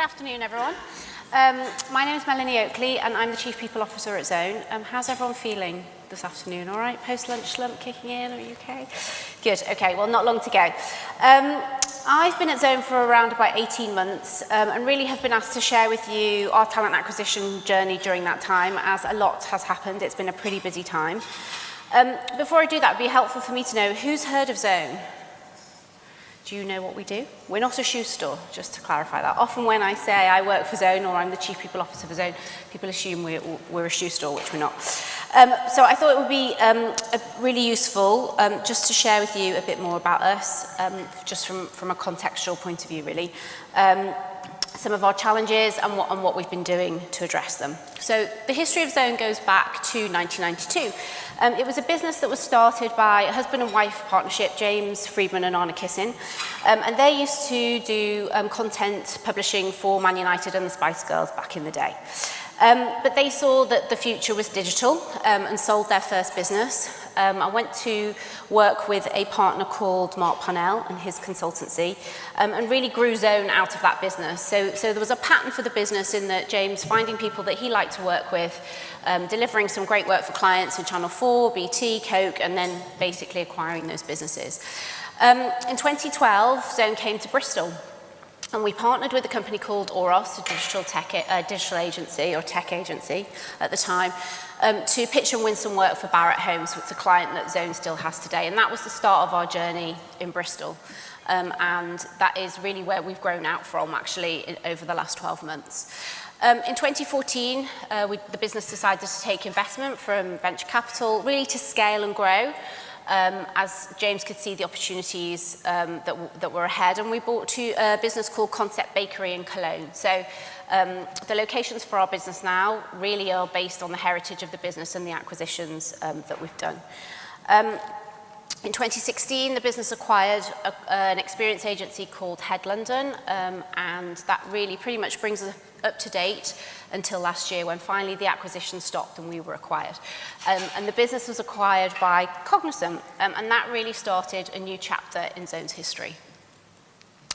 Good afternoon, everyone. My name is Melanie Oakley, and I'm the Chief People Officer at Zone. How's everyone feeling this afternoon? All right? Post-lunch slump kicking in? Are you okay? Good. Okay. Well, not long to go. I've been at Zone for around about 18 months, and really have been asked to share with you our talent acquisition journey during that time, as a lot has happened. It's been a pretty busy time. Before I do that, it'd be helpful for me to know who's heard of Zone. Do you know what we do? We're not a shoe store, just to clarify that. Often when I say I work for Zone or I'm the Chief People Officer for Zone, people assume we're a shoe store, which we're not. So I thought it would be really useful just to share with you a bit more about us, just from a contextual point of view, really. Some of our challenges and what we've been doing to address them. So the history of Zone goes back to 1992. It was a business that was started by a husband and wife partnership, James Friedman and Anna Kissin, and they used to do content publishing for Man United and the Spice Girls back in the day. But they saw that the future was digital and sold their first business. I went to work with a partner called Mark Parnell and his consultancy, and really grew Zone out of that business. So there was a pattern for the business in that James finding people that he liked to work with, delivering some great work for clients in Channel 4, BT, Coke, and then basically acquiring those businesses. In 2012, Zone came to Bristol. And we partnered with a company called Oros, a digital agency or tech agency at the time, to pitch and win some work for Barratt Homes, which is a client that Zone still has today. And that was the start of our journey in Bristol. And that is really where we've grown out from, actually, over the last 12 months. In 2014, the business decided to take investment from venture capital, really to scale and grow. As James could see the opportunities that were ahead, and we bought to a business called Concept Bakery in Cologne. So the locations for our business now really are based on the heritage of the business and the acquisitions that we've done. In 2016, the business acquired an experience agency called Head London, and that really pretty much brings us up to date until last year, when finally the acquisition stopped and we were acquired. And the business was acquired by Cognizant, and that really started a new chapter in Zone's history.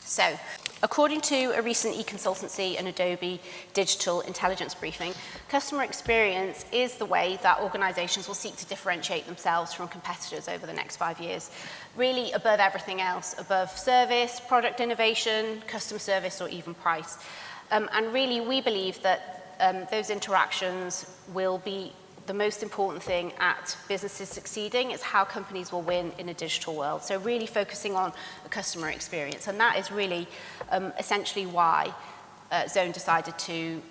So, according to a recent e-consultancy and Adobe digital intelligence briefing, customer experience is the way that organizations will seek to differentiate themselves from competitors over the next 5 years. Really above everything else, above service, product innovation, customer service, or even price. And really, we believe that those interactions will be the most important thing at businesses succeeding. It's how companies will win in a digital world. So really focusing on the customer experience. And that is really essentially why Zone decided to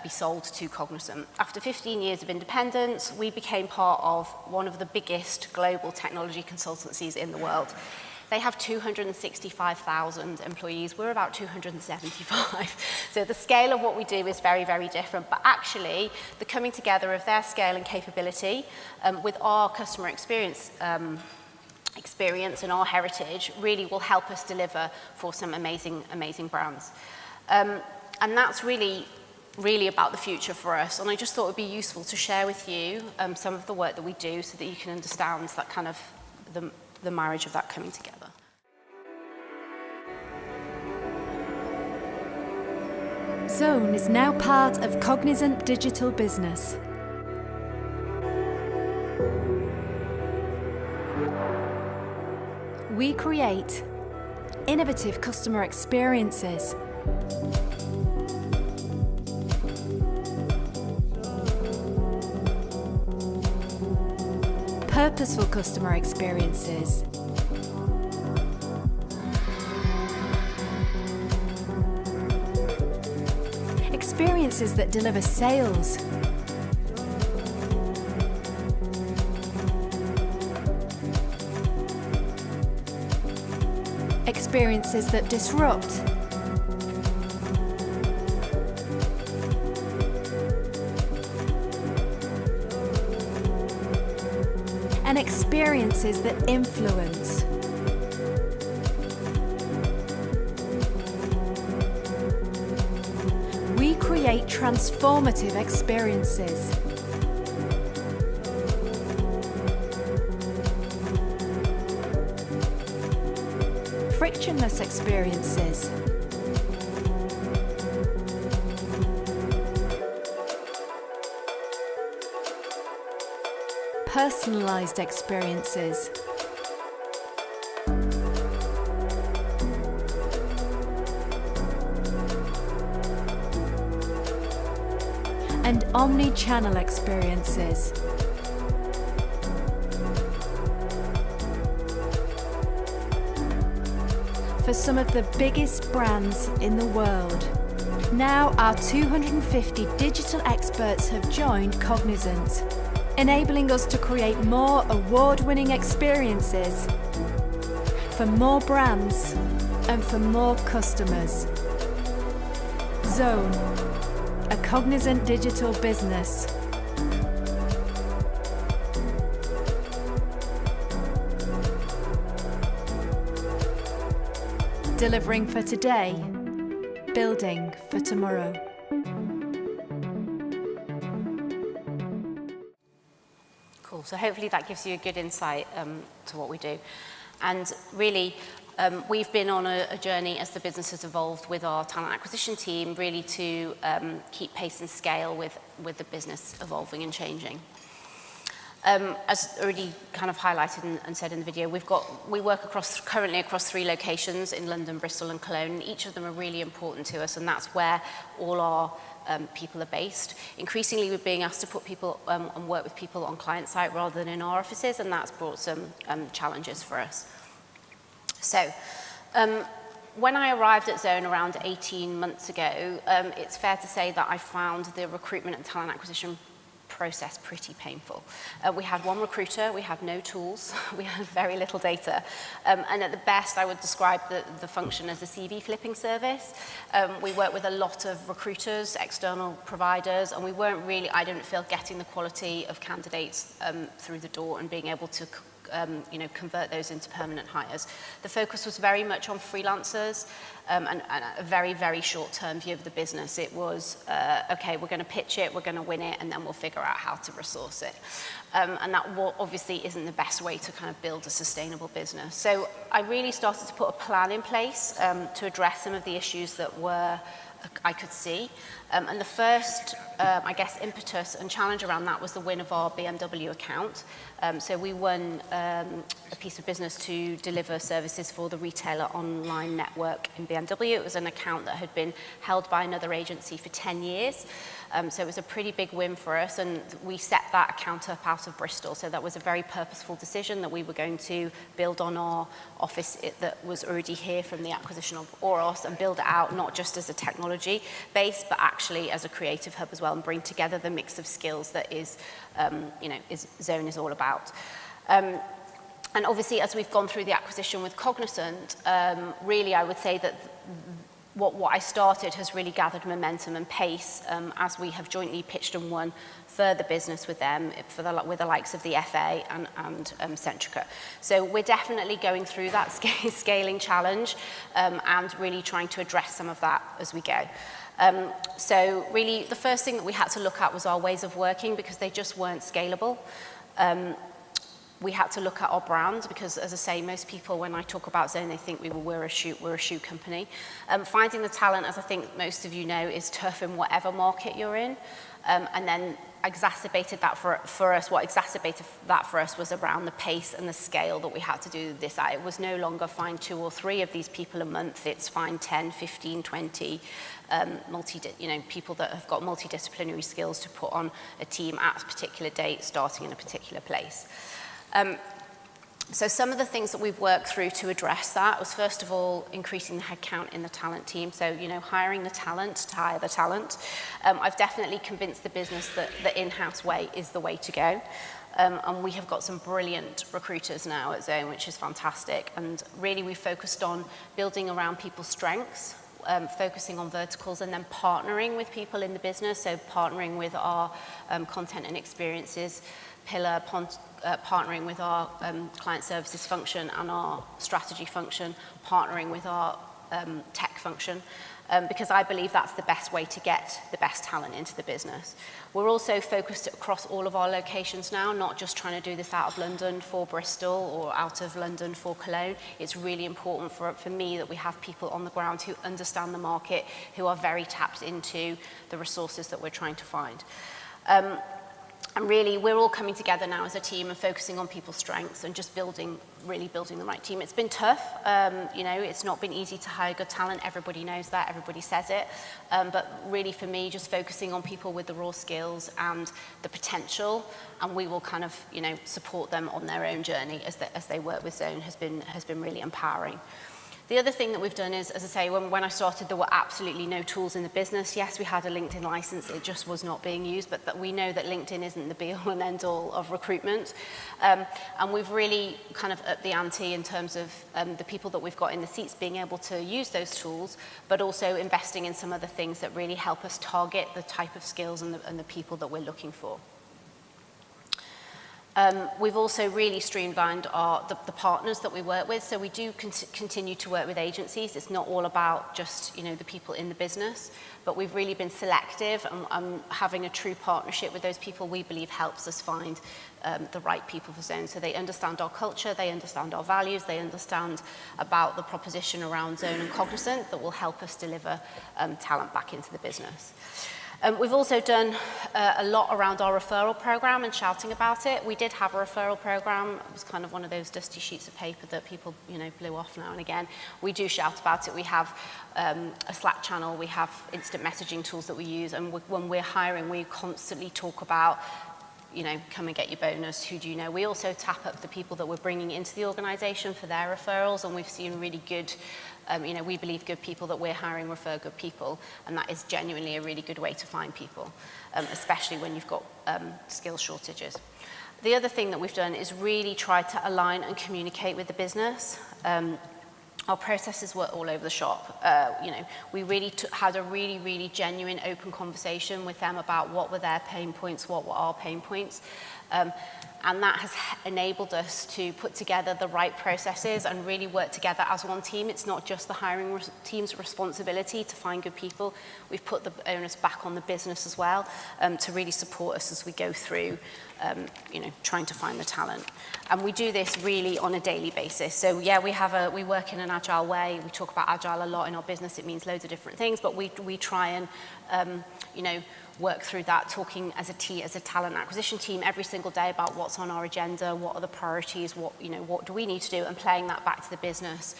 be sold to Cognizant. After 15 years of independence, we became part of one of the biggest global technology consultancies in the world. They have 265,000 employees. We're about 275. So the scale of what we do is very, very different. But actually, the coming together of their scale and capability with our customer experience and our heritage really will help us deliver for some amazing, amazing brands. And that's really about the future for us. And I just thought it would be useful to share with you some of the work that we do so that you can understand that kind of the marriage of that coming together. Zone is now part of Cognizant Digital Business. We create innovative customer experiences, purposeful customer experiences, experiences that deliver sales, experiences that disrupt, and experiences that influence. We create transformative experiences. Frictionless experiences. personalised experiences. And omni-channel experiences. For some of the biggest brands in the world. Now our 250 digital experts have joined Cognizant, enabling us to create more award-winning experiences for more brands and for more customers. Zone, a Cognizant digital business. Delivering for today, building for tomorrow. Cool, so hopefully that gives you a good insight to what we do. And really, we've been on a journey as the business has evolved with our talent acquisition team, really to keep pace and scale with the business evolving and changing. As already kind of highlighted and said in the video, we work currently across 3 locations in London, Bristol and Cologne. Each of them are really important to us, and that's where all our people are based. Increasingly, we're being asked to put people and work with people on client site rather than in our offices, and that's brought some challenges for us. So, when I arrived at Zone around 18 months ago, it's fair to say that I found the recruitment and talent acquisition process pretty painful. We had one recruiter, we had no tools, we had very little data, and at the best I would describe the function as a CV flipping service. We worked with a lot of recruiters, external providers, and we weren't really, I didn't feel, getting the quality of candidates through the door and being able to convert those into permanent hires. The focus was very much on freelancers and a very, very short-term view of the business. It was, okay, we're going to pitch it, we're going to win it, and then we'll figure out how to resource it. And that obviously isn't the best way to kind of build a sustainable business. So I really started to put a plan in place to address some of the issues that I could see. And the first, I guess, impetus and challenge around that was the win of our BMW account. So we won a piece of business to deliver services for the retailer online network in BMW. It was an account that had been held by another agency for 10 years. So it was a pretty big win for us, and we set that account up out of Bristol. So that was a very purposeful decision that we were going to build on our office that was already here from the acquisition of Oros and build it out not just as a technology base, but actually as a creative hub as well, and bring together the mix of skills that is Zone is all about. And obviously, as we've gone through the acquisition with Cognizant, really I would say that what I started has really gathered momentum and pace as we have jointly pitched and won further business with them with the likes of the FA and Centrica. So we're definitely going through that scaling challenge and really trying to address some of that as we go. So really the first thing that we had to look at was our ways of working, because they just weren't scalable. We had to look at our brand because, as I say, most people, when I talk about Zone, they think we're a shoe company. Finding the talent, as I think most of you know, is tough in whatever market you're in. And then exacerbated that for us, what exacerbated that for us was around the pace and the scale that we had to do this at. It was no longer find 2 or 3 of these people a month, it's find 10, 15, 20 people that have got multidisciplinary skills to put on a team at a particular date, starting in a particular place. So some of the things that we've worked through to address that was, first of all, increasing the headcount in the talent team. So, hiring the talent to hire the talent. I've definitely convinced the business that the in-house way is the way to go. And we have got some brilliant recruiters now at Zone, which is fantastic. And really we focused on building around people's strengths, focusing on verticals, and then partnering with people in the business. So partnering with our content and experiences pillar, partnering with our client services function and our strategy function, partnering with our tech function, because I believe that's the best way to get the best talent into the business. We're also focused across all of our locations now, not just trying to do this out of London for Bristol or out of London for Cologne. It's really important for me that we have people on the ground who understand the market, who are very tapped into the resources that we're trying to find. And really, we're all coming together now as a team and focusing on people's strengths and just really building the right team. It's been tough. You know, it's not been easy to hire good talent. Everybody knows that. Everybody says it. But really, for me, just focusing on people with the raw skills and the potential, and we will kind of, you know, support them on their own journey as they work with Zone has been really empowering. The other thing that we've done is, as I say, when I started, there were absolutely no tools in the business. Yes, we had a LinkedIn license, it just was not being used, but that we know that LinkedIn isn't the be-all and end-all of recruitment. And we've really kind of upped the ante in terms of the people that we've got in the seats being able to use those tools, but also investing in some other things that really help us target the type of skills and the people that we're looking for. We've also really streamlined the partners that we work with. So we do continue to work with agencies. It's not all about just, you know, the people in the business, but we've really been selective, and having a true partnership with those people we believe helps us find the right people for Zone. So they understand our culture, they understand our values, they understand about the proposition around Zone and Cognizant that will help us deliver talent back into the business. We've also done a lot around our referral program and shouting about it. We did have a referral program. It was kind of one of those dusty sheets of paper that people, you know, blew off now and again. We do shout about it. We have a Slack channel. We have instant messaging tools that we use. And when we're hiring, we constantly talk about, you know, come and get your bonus, who do you know? We also tap up the people that we're bringing into the organization for their referrals, and we've seen really good, you know, we believe good people that we're hiring refer good people, and that is genuinely a really good way to find people, especially when you've got skill shortages. The other thing that we've done is really try to align and communicate with the business. Our processes were all over the shop. You know, we really had a really genuine, open conversation with them about what were their pain points, what were our pain points. And that has enabled us to put together the right processes and really work together as one team. It's not just the hiring team's responsibility to find good people. We've put the onus back on the business as well, to really support us as we go through, you know, trying to find the talent. And we do this really on a daily basis. So yeah, we work in an agile way. We talk about agile a lot in our business. It means loads of different things, but we try and, you know, work through that, talking as a talent acquisition team every single day about what's on our agenda, what are the priorities, what do we need to do, and playing that back to the business,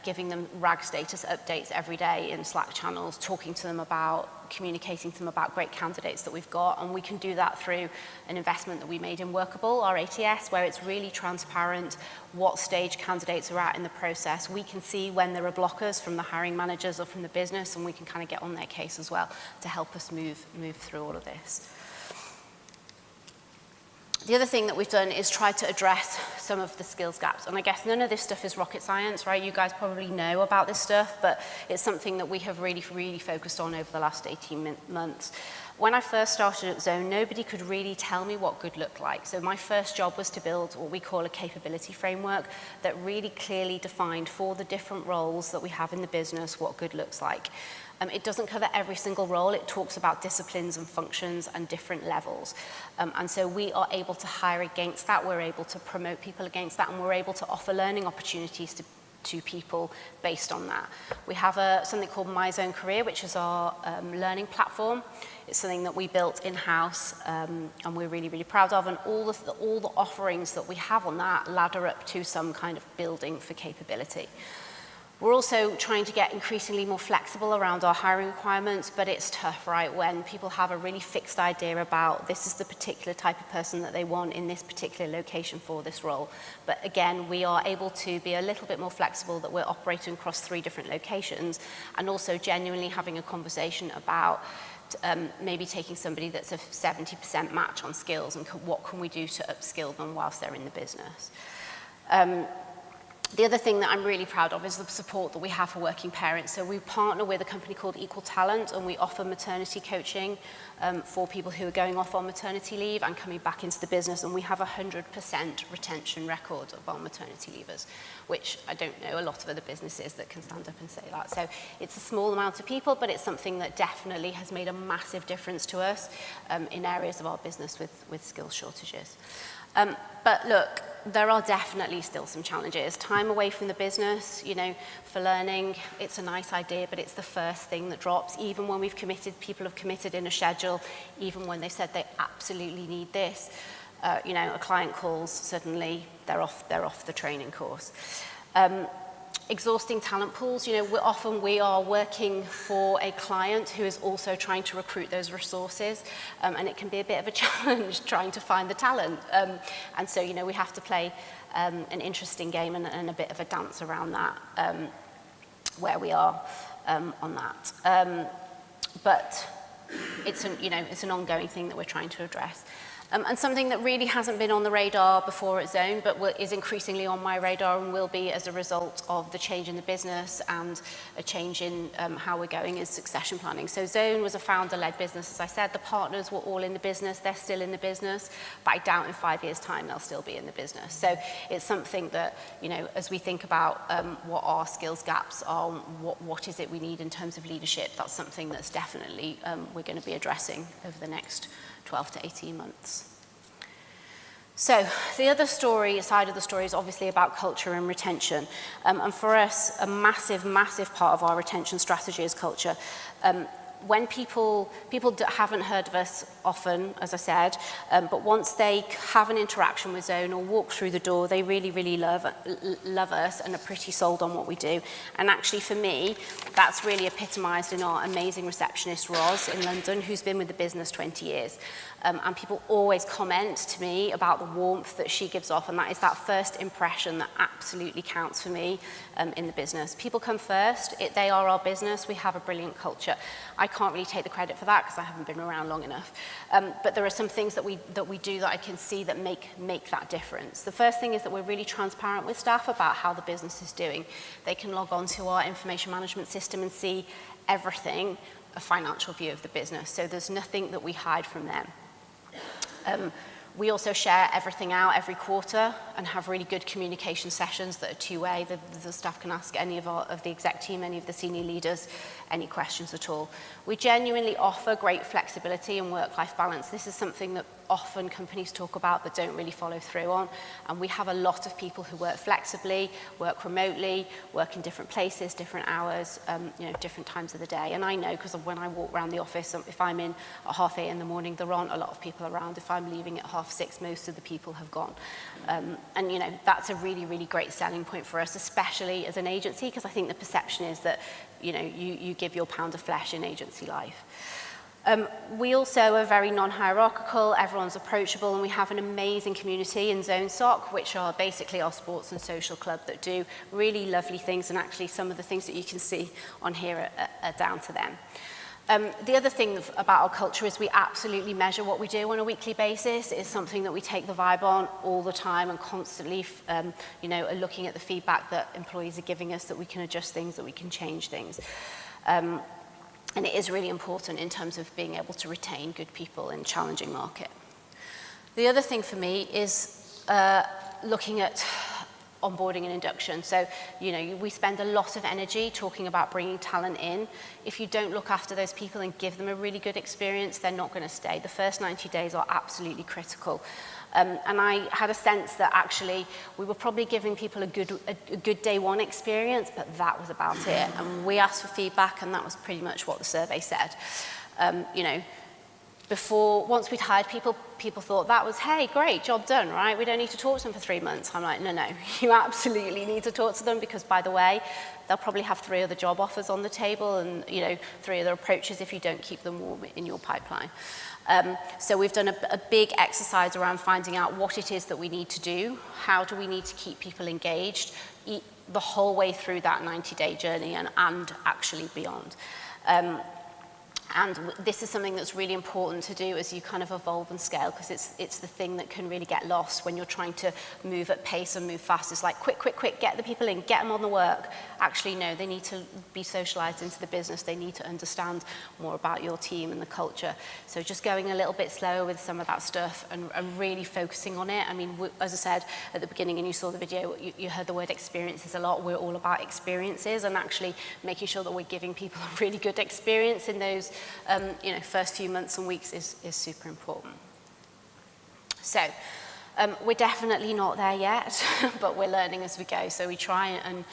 giving them RAG status updates every day in Slack channels, talking to them about, communicating to them about great candidates that we've got. And we can do that through an investment that we made in Workable, our ATS, where it's really transparent what stage candidates are at in the process. We can see when there are blockers from the hiring managers or from the business, and we can kind of get on their case as well to help us move through all of this. The other thing that we've done is try to address some of the skills gaps. And I guess none of this stuff is rocket science, right? You guys probably know about this stuff, but it's something that we have really focused on over the last 18 months. When I first started at Zone, nobody could really tell me what good looked like. So my first job was to build what we call a capability framework that really clearly defined for the different roles that we have in the business what good looks like. It doesn't cover every single role. It talks about disciplines and functions and different levels. And so we are able to hire against that. We're able to promote people against that, and we're able to offer learning opportunities to people based on that. We have something called My Zone Career, which is our learning platform. It's something that we built in-house, and we're really proud of. And all the offerings that we have on that ladder up to some kind of building for capability. We're also trying to get increasingly more flexible around our hiring requirements, but it's tough, right? When people have a really fixed idea about this is the particular type of person that they want in this particular location for this role. But again, we are able to be a little bit more flexible, that we're operating across 3 different locations, and also genuinely having a conversation about maybe taking somebody that's a 70% match on skills, and what can we do to upskill them whilst they're in the business. The other thing that I'm really proud of is the support that we have for working parents. So we partner with a company called Equal Talent, and we offer maternity coaching for people who are going off on maternity leave and coming back into the business. And we have a 100% retention record of our maternity leavers, which I don't know a lot of other businesses that can stand up and say that. So it's a small amount of people, but it's something that definitely has made a massive difference to us in areas of our business with skill shortages. But look, there are definitely still some challenges. Time away from the business, you know, for learning, it's a nice idea, but it's the first thing that drops. Even when we've committed, people have committed in a schedule, even when they've said they absolutely need this, you know, a client calls, suddenly they're off the training course. Exhausting talent pools, you know, we are working for a client who is also trying to recruit those resources, and it can be a bit of a challenge trying to find the talent. And so, you know, we have to play an interesting game and a bit of a dance around that, where we are on that. But it's an ongoing thing that we're trying to address. And something that really hasn't been on the radar before at Zone, but is increasingly on my radar and will be as a result of the change in the business and a change in how we're going, is succession planning. So Zone was a founder-led business, as I said. The partners were all in the business. They're still in the business, but I doubt in 5 years' time they'll still be in the business. So it's something that, you know, as we think about what our skills gaps are, what is it we need in terms of leadership, that's something that's definitely we're going to be addressing over the next 12 to 18 months. So the other side of the story is obviously about culture and retention. And for us, a massive, massive part of our retention strategy is culture. When people haven't heard of us often, as I said, but once they have an interaction with Zone or walk through the door, they really, really love us and are pretty sold on what we do. And actually for me, that's really epitomised in our amazing receptionist, Roz, in London, who's been with the business 20 years. And people always comment to me about the warmth that she gives off, and that is that first impression that absolutely counts for me in the business. People come first. They are our business. We have a brilliant culture. I can't really take the credit for that because I haven't been around long enough. But there are some things that we do that I can see that make that difference. The first thing is that we're really transparent with staff about how the business is doing. They can log on to our information management system and see everything, a financial view of the business. So there's nothing that we hide from them. We also share everything out every quarter and have really good communication sessions that are two-way. The staff can ask any of the exec team, any of the senior leaders, any questions at all. We genuinely offer great flexibility and work-life balance. This is something that often companies talk about but don't really follow through on. And we have a lot of people who work flexibly, work remotely, work in different places, different hours, you know, different times of the day. And I know because when I walk around the office, if I'm in at 8:30 in the morning, there aren't a lot of people around. If I'm leaving at 6:30, most of the people have gone. And you know, that's a really, really great selling point for us, especially as an agency, because I think the perception is that, you know, you give your pound of flesh in agency life. We also are very non-hierarchical, everyone's approachable, and we have an amazing community in Zone Soc, which are basically our sports and social club that do really lovely things, and actually some of the things that you can see on here are down to them. The other thing about our culture is we absolutely measure what we do on a weekly basis. It's something that we take the vibe on all the time and constantly, you know, are looking at the feedback that employees are giving us, that we can adjust things, that we can change things. And it is really important in terms of being able to retain good people in a challenging market. The other thing for me is looking at onboarding and induction. So, you know, we spend a lot of energy talking about bringing talent in. If you don't look after those people and give them a really good experience, they're not going to stay. The first 90 days are absolutely critical. And I had a sense that actually we were probably giving people a good day one experience, but that was about it. And we asked for feedback, and that was pretty much what the survey said. You know, once we'd hired people, people thought that was, hey, great, job done, right? We don't need to talk to them for 3 months. I'm like, no, you absolutely need to talk to them, because by the way, they'll probably have 3 other job offers on the table and, you know, 3 other approaches if you don't keep them warm in your pipeline. So we've done a big exercise around finding out what it is that we need to do, how do we need to keep people engaged the whole way through that 90-day journey and actually beyond. And this is something that's really important to do as you kind of evolve and scale, because it's the thing that can really get lost when you're trying to move at pace and move fast. It's like, quick, get the people in, get them on the work. Actually, no, they need to be socialized into the business. They need to understand more about your team and the culture. So just going a little bit slower with some of that stuff and really focusing on it. I mean, as I said at the beginning, and you saw the video, you heard the word experiences a lot. We're all about experiences and actually making sure that we're giving people a really good experience in those you know, first few months and weeks is super important. So, We're definitely not there yet, but we're learning as we go. So we try and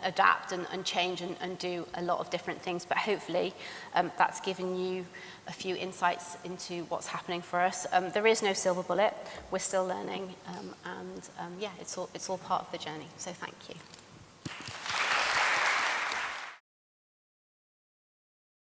adapt and change and do a lot of different things. But hopefully that's given you a few insights into what's happening for us. There is no silver bullet. We're still learning. Yeah, it's all part of the journey. So thank you.